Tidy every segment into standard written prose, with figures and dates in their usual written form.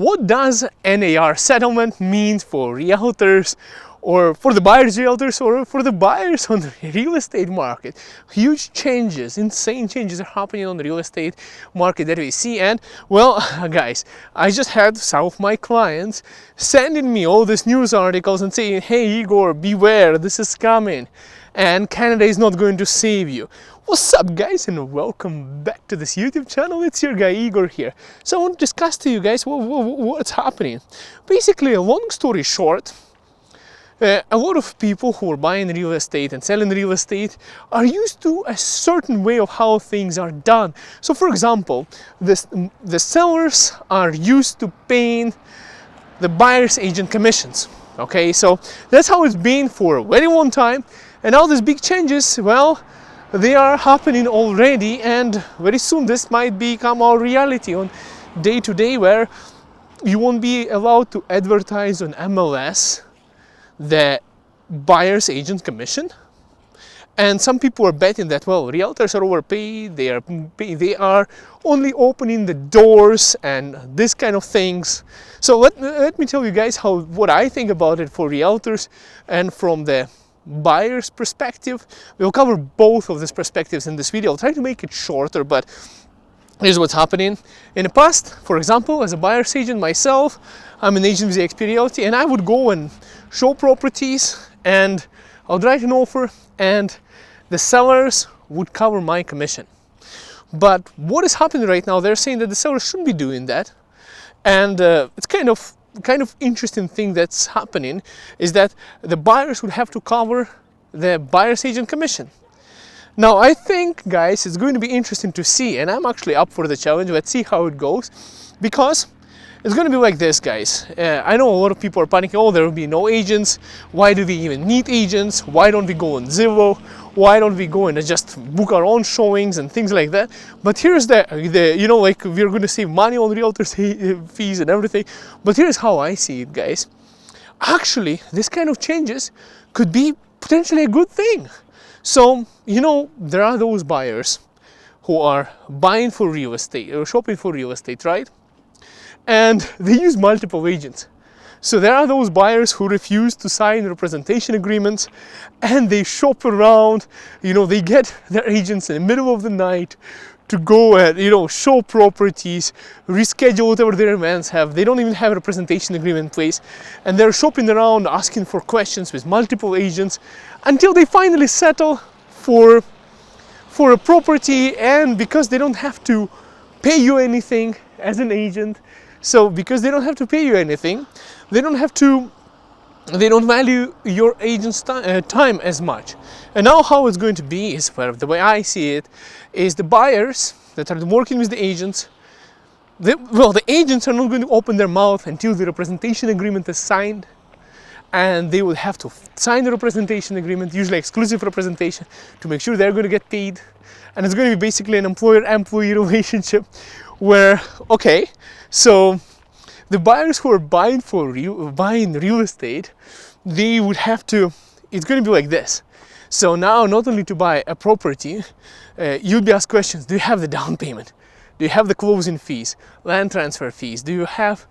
What does NAR settlement mean for realtors, or for the buyers realtors, or for the buyers on the real estate market? Huge changes, insane changes are happening on the real estate market that we see. And well, guys, I just had some of my clients sending me all these news articles and saying, hey Igor, beware, this is coming and Canada is not going to save you. What's up, guys, and welcome back to this YouTube channel. It's your guy Igor here. So I want to discuss to you guys what's happening. Basically, a long story short, a lot of people who are buying real estate and selling real estate are used to a certain way of how things are done. So for example, the sellers are used to paying the buyer's agent commissions. Okay, so that's how it's been for a very long time. And now these big changes, well, they are happening already, and very soon this might become our reality on day to day, where you won't be allowed to advertise on MLS the buyer's agent commission. And some people are betting that, well, realtors are overpaid, they are only opening the doors and this kind of things. So let me tell you guys what I think about it for realtors and from the buyer's perspective. We'll cover both of these perspectives in this video. I'll try to make it shorter, but here's what's happening. In the past, for example, as a buyer's agent myself, I'm an agent with XP Realty, and I would go and show properties and I'll write an offer and the sellers would cover my commission. But what is happening right now, they're saying that the sellers shouldn't be doing that. And it's kind of interesting thing that's happening is that the buyers would have to cover the buyer's agent commission. Now I think, guys, it's going to be interesting to see, and I'm actually up for the challenge. Let's see how it goes, because it's going to be like this, guys. I know a lot of people are panicking. Oh, there will be no agents. Why do we even need agents? Why don't we go on Zillow? Why don't we go and just book our own showings and things like that? But here's the you know, like, we're going to save money on realtors fees and everything. But here's how I see it, guys. Actually, this kind of changes could be potentially a good thing. So, you know, there are those buyers who are buying for real estate or shopping for real estate, right? And they use multiple agents. So there are those buyers who refuse to sign representation agreements and they shop around. You know, they get their agents in the middle of the night to go and, you know, show properties, reschedule whatever their events have. They don't even have a representation agreement in place, and they're shopping around asking for questions with multiple agents until they finally settle for a property. And because they don't have to pay you anything as an agent, so because they don't have to pay you anything, they don't value your agent's time as much. And now how it's going to be is, well, the way I see it, is the buyers that are working with the agents, the agents are not going to open their mouth until the representation agreement is signed, and they will have to sign the representation agreement, usually exclusive representation, to make sure they're going to get paid. And it's going to be basically an employer-employee relationship where, okay, so the buyers who are buying real estate, they would have to, it's going to be like this. So now, not only to buy a property, you'll be asked questions. Do you have the down payment? Do you have the closing fees, land transfer fees? Do you have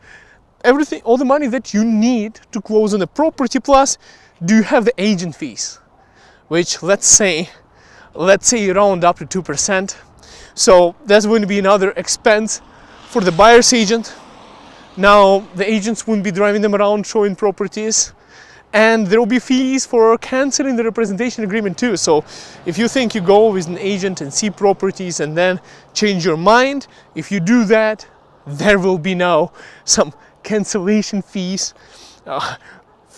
everything, all the money that you need to close on the property? Plus, do you have the agent fees? Which, let's say you round up to 2%. So that's going to be another expense for the buyer's agent. Now the agents wouldn't be driving them around showing properties, and there will be fees for canceling the representation agreement too. So if you think you go with an agent and see properties and then change your mind, if you do that, there will be now some cancellation fees.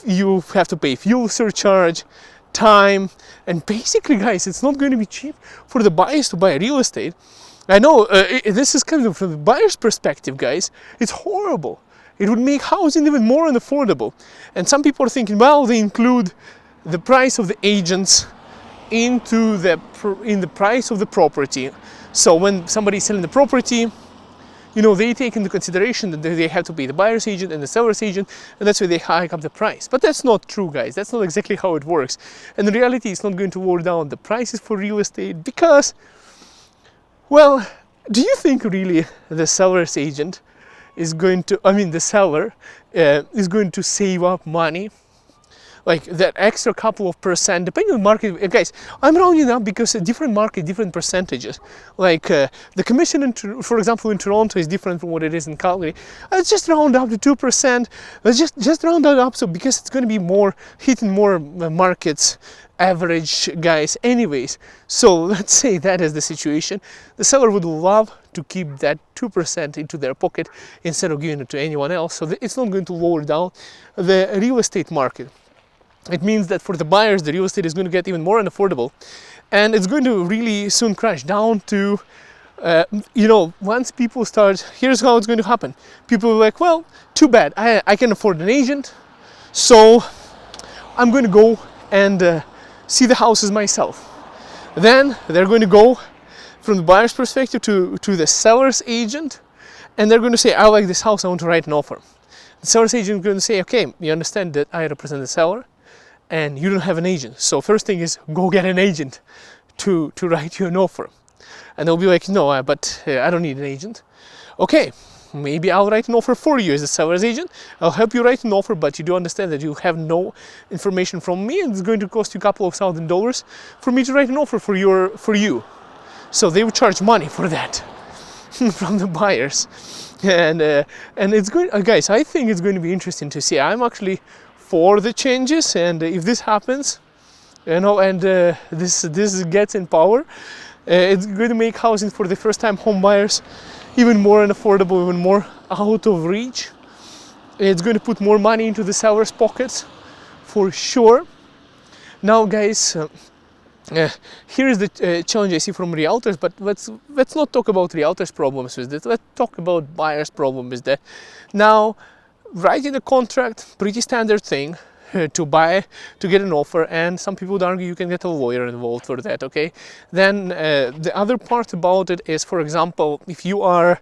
You have to pay fuel surcharge, time, and basically, guys, it's not going to be cheap for the buyers to buy real estate. I know this is kind of from the buyer's perspective, guys. It's horrible. It would make housing even more unaffordable. And some people are thinking, well, they include the price of the agents in the price of the property. So when somebody's selling the property, you know, they take into consideration that they have to pay the buyer's agent and the seller's agent, and that's why they hike up the price. But that's not true, guys. That's not exactly how it works. And in reality, it's not going to lower down the prices for real estate because, well, do you think really the seller's agent is going to, the seller is going to save up money, like that extra couple of percent, depending on the market. Guys, I'm rounding up because a different market, different percentages. Like the commission, for example, in Toronto is different from what it is in Calgary. Let's just round up to 2%. Let's just round that up, so because it's going to be more hitting more markets average, guys, anyways. So let's say that is the situation. The seller would love to keep that 2% into their pocket instead of giving it to anyone else, so it's not going to lower down the real estate market. It means that for the buyers, the real estate is going to get even more unaffordable, and it's going to really soon crash down to, once people start, here's how it's going to happen. People are like, well, too bad, I can afford an agent, so I'm going to go and see the houses myself. Then they're going to go from the buyer's perspective to the seller's agent, and they're going to say, I like this house, I want to write an offer. The seller's agent is going to say, okay, you understand that I represent the seller, and you don't have an agent. So first thing is, go get an agent to write you an offer. And they'll be like, no, but I don't need an agent. Okay, maybe I'll write an offer for you as a seller's agent. I'll help you write an offer, but you do understand that you have no information from me, and it's going to cost you a couple of $1,000 for me to write an offer for you. So they will charge money for that from the buyers. And it's going, guys, I think it's going to be interesting to see. I'm actually for the changes, and if this happens, and this gets in power, it's going to make housing for the first-time home buyers even more unaffordable, even more out of reach. It's going to put more money into the sellers' pockets, for sure. Now, guys, here is the challenge I see from realtors, but let's not talk about realtors' problems with this. Let's talk about buyers' problem with that. Now, writing a contract, pretty standard thing to get an offer, and some people would argue you can get a lawyer involved for that, okay? Then the other part about it is, for example, if you are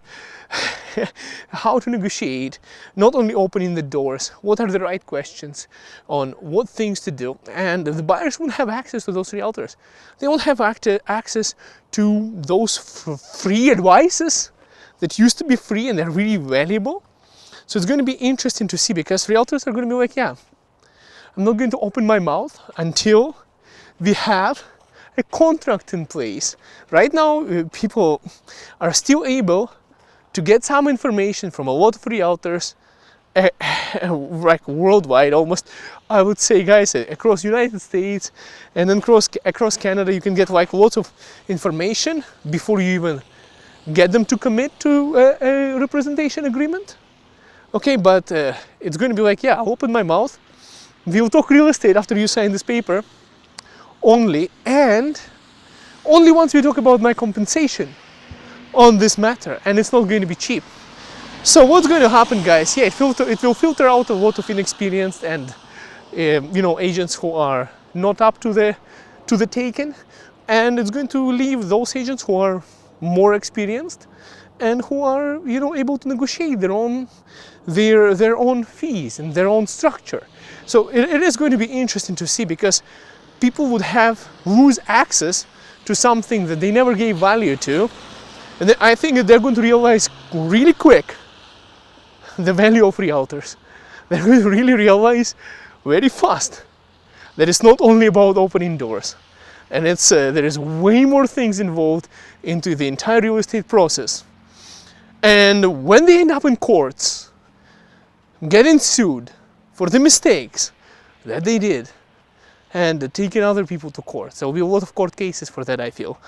how to negotiate, not only opening the doors, what are the right questions on what things to do, and the buyers won't have access to those realtors. They won't have access to those free advices that used to be free and they're really valuable. So it's going to be interesting to see, because realtors are going to be like, yeah, I'm not going to open my mouth until we have a contract in place. Right now, people are still able to get some information from a lot of realtors, like worldwide almost, I would say, guys, across United States and then across Canada. You can get like lots of information before you even get them to commit to a representation agreement. Okay, but it's going to be like, yeah, I'll open my mouth, we'll talk real estate after you sign this paper only, and only once we talk about my compensation on this matter, and it's not going to be cheap. So what's going to happen, guys? Yeah, it will filter out a lot of inexperienced and agents who are not up to the taken, and it's going to leave those agents who are more experienced and who are able to negotiate their own fees and their own structure. So it is going to be interesting to see, because people would lose access to something that they never gave value to, and I think that they're going to realize really quick the value of realtors. They're going to really realize very fast that it's not only about opening doors, and there is way more things involved into the entire real estate process. And when they end up in courts, getting sued for the mistakes that they did and taking other people to court, there will be a lot of court cases for that, I feel,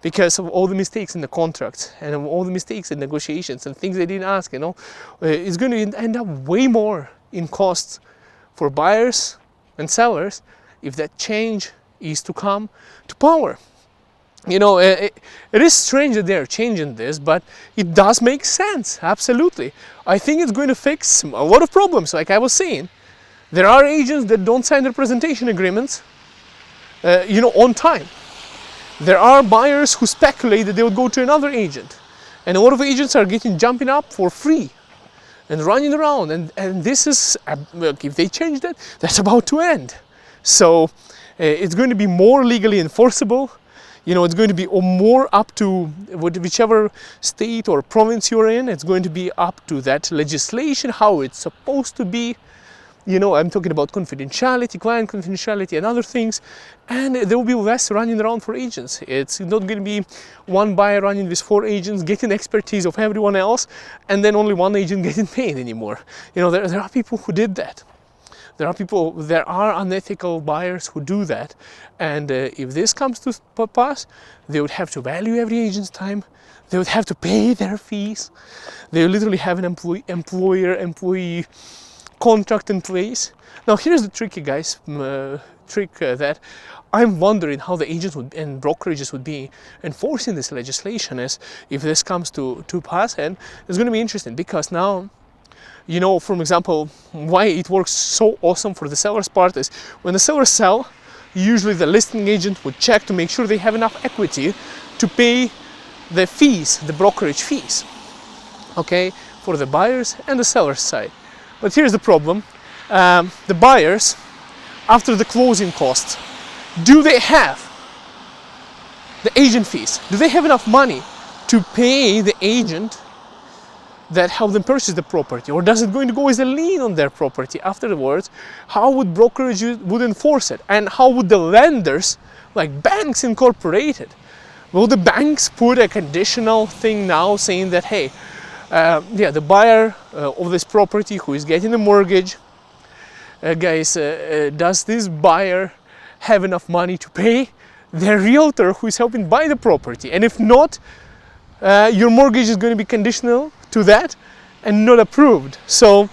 because of all the mistakes in the contracts and all the mistakes in negotiations and things they didn't ask. It's going to end up way more in costs for buyers and sellers if that change is to come to power. It is strange that they're changing this, but it does make sense, absolutely. I think it's going to fix a lot of problems. Like I was saying, there are agents that don't sign representation agreements, on time. There are buyers who speculate that they would go to another agent, and a lot of agents are jumping up for free and running around, and this is, if they change that, that's about to end. So it's going to be more legally enforceable. You know, it's going to be more up to whichever state or province you're in. It's going to be up to that legislation, how it's supposed to be. You know, I'm talking about confidentiality, client confidentiality, and other things. And there will be less running around for agents. It's not going to be one buyer running with 4 agents, getting expertise of everyone else, and then only one agent getting paid anymore. You know, there are people who did that. There are unethical buyers who do that. And if this comes to pass, they would have to value every agent's time. They would have to pay their fees. They would literally have an employer-employee contract in place. Now here's the tricky trick that I'm wondering how the agents and brokerages would be enforcing this legislation is if this comes to pass. And it's going to be interesting because now, you know, for example, why it works so awesome for the seller's part is when the sellers sell, usually the listing agent would check to make sure they have enough equity to pay the fees, the brokerage fees, okay, for the buyers and the seller's side. But here's the problem. The buyers, after the closing costs, do they have the agent fees? Do they have enough money to pay the agent that helped them purchase the property? Or does it going to go as a lien on their property afterwards? How would brokerage would enforce it? And how would the lenders, like banks incorporated, will the banks put a conditional thing now saying that, hey, the buyer of this property who is getting a mortgage, does this buyer have enough money to pay their realtor who is helping buy the property? And if not, your mortgage is going to be conditional to that and not approved. So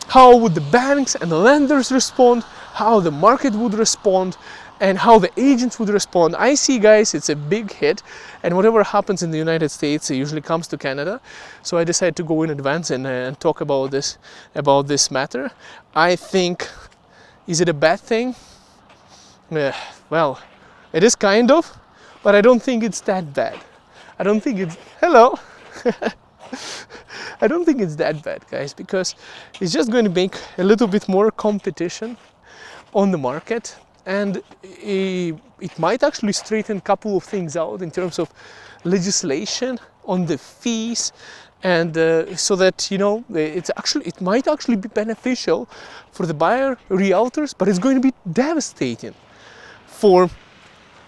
how would the banks and the lenders respond? How the market would respond? And how the agents would respond? I see, guys, it's a big hit, and whatever happens in the United States, it usually comes to Canada. So I decided to go in advance and talk about this matter. I think, is it a bad thing? Well, it is kind of, but I don't think it's that bad. I don't think it's hello. I don't think it's that bad, guys, because it's just going to make a little bit more competition on the market. And it might actually straighten a couple of things out in terms of legislation on the fees, and so that, you know, it might actually be beneficial for the buyer realtors, but it's going to be devastating for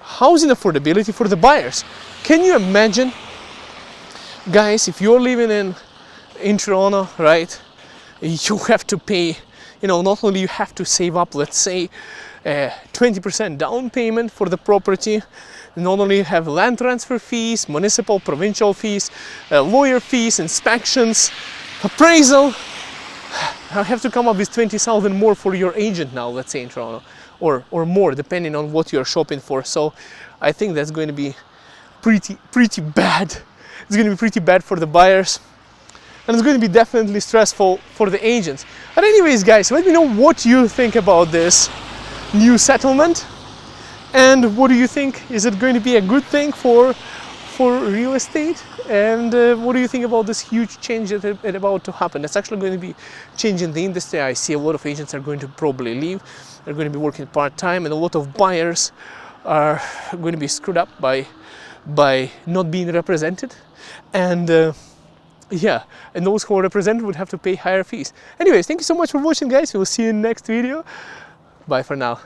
housing affordability for the buyers. Can you imagine, guys, if you're living in Toronto, right? You have to pay, you know, not only you have to save up, let's say, 20% down payment for the property, not only have land transfer fees, municipal, provincial fees, lawyer fees, inspections, appraisal. I have to come up with 20,000 more for your agent now, let's say in Toronto, or more, depending on what you're shopping for. So I think that's going to be pretty bad. It's going to be pretty bad for the buyers, and it's going to be definitely stressful for the agents. But anyways, guys, let me know what you think about this new settlement, and what do you think? Is it going to be a good thing for real estate? And what do you think about this huge change that is about to happen? It's actually going to be changing the industry. I see a lot of agents are going to probably leave. They're going to be working part-time, and a lot of buyers are going to be screwed up by not being represented. And yeah, and those who are represented would have to pay higher fees. Anyways, thank you so much for watching, guys. We'll see you in the next video. Bye for now.